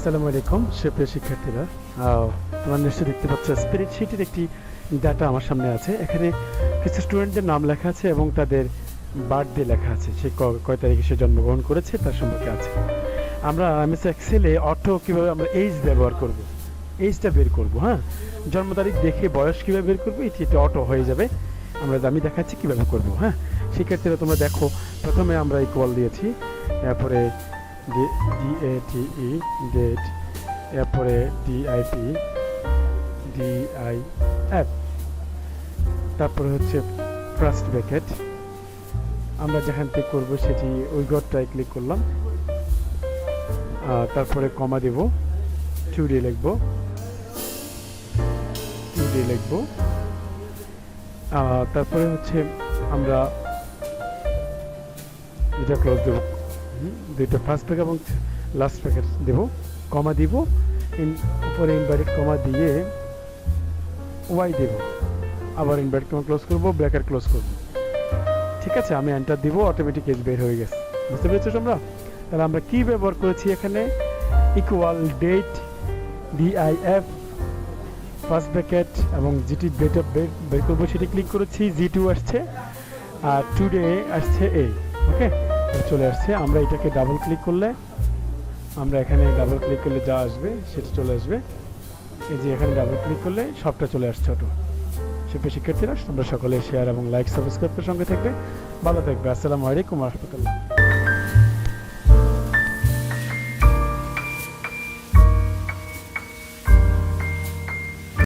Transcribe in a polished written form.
আসসালামু আলাইকুম সুপ্রিয় শিক্ষার্থীরা। তোমরা নিশ্চয়ই দেখতে পাচ্ছ স্প্রেডশিটের একটি ডাটা আমার সামনে আছে। এখানে কিছু স্টুডেন্টদের নাম লেখা আছে এবং তাদের বার্থডে লেখা আছে, সে কয় তারিখে সে জন্মগ্রহণ করেছে তার সম্পর্কে আছে। আমরা এমএস এক্সেলে অটো কীভাবে আমরা এইজ ব্যবহার করব, এইজটা বের করব। হ্যাঁ, জন্ম তারিখ দেখে বয়স কীভাবে বের করবো এটি অটো হয়ে যাবে। আমি দেখাচ্ছি কীভাবে করব। হ্যাঁ শিক্ষার্থীরা, তোমরা দেখো, প্রথমে আমরা ইকুয়াল দিয়েছি, এরপরে DATE ডেট, এরপরে DIP DIF, তারপরে হচ্ছে ফার্স্ট ব্র্যাকেট। আমরা যেখান থেকে করবো সেটি ওই ঘরটায় ক্লিক করলাম, তারপরে কমা দেব, 2D লিখবো, তারপরে হচ্ছে আমরা এটা ক্লোজ দেবো, দুইটা ফার্স্ট ব্র্যাকেট এবং লাস্ট ব্র্যাকেট দেব, কমা দিব, উপরে ইনভার্টেড কমা দিয়ে ওয়াই দেব, আবার ইনভার্টেড কমা ক্লোজ করবো, ব্র্যাকেট ক্লোজ করব। ঠিক আছে, আমি এন্টার দিব, অটোমেটিক এজ বের হয়ে গেছে। বুঝতে পেরেছো তোমরা? তাহলে আমরা কি ব্যবহার করেছি এখানে? Equal date, DIF, first bracket এবং যেটি ডেট অফ বের করবো সেটি ক্লিক করেছি, G2 আসছে আর টুডে আসছে A। ওকে, চলে আসছে। আমরা এটাকে ডাবল ক্লিক করলে, আমরা এখানে ডাবল ক্লিক করলে যা আসবে সেটা চলে আসবে। এই যে এখানে ডাবল ক্লিক করলে সবটা চলে আসছে অটো। সুপ্রিয় শিক্ষার্থীরা, তোমরা সকলে শেয়ার এবং লাইক সাবস্ক্রাইবের সঙ্গে থাকবে, ভালো থাকবে। আসসালামু আলাইকুম ওয়া রাহমাতুল্লাহ।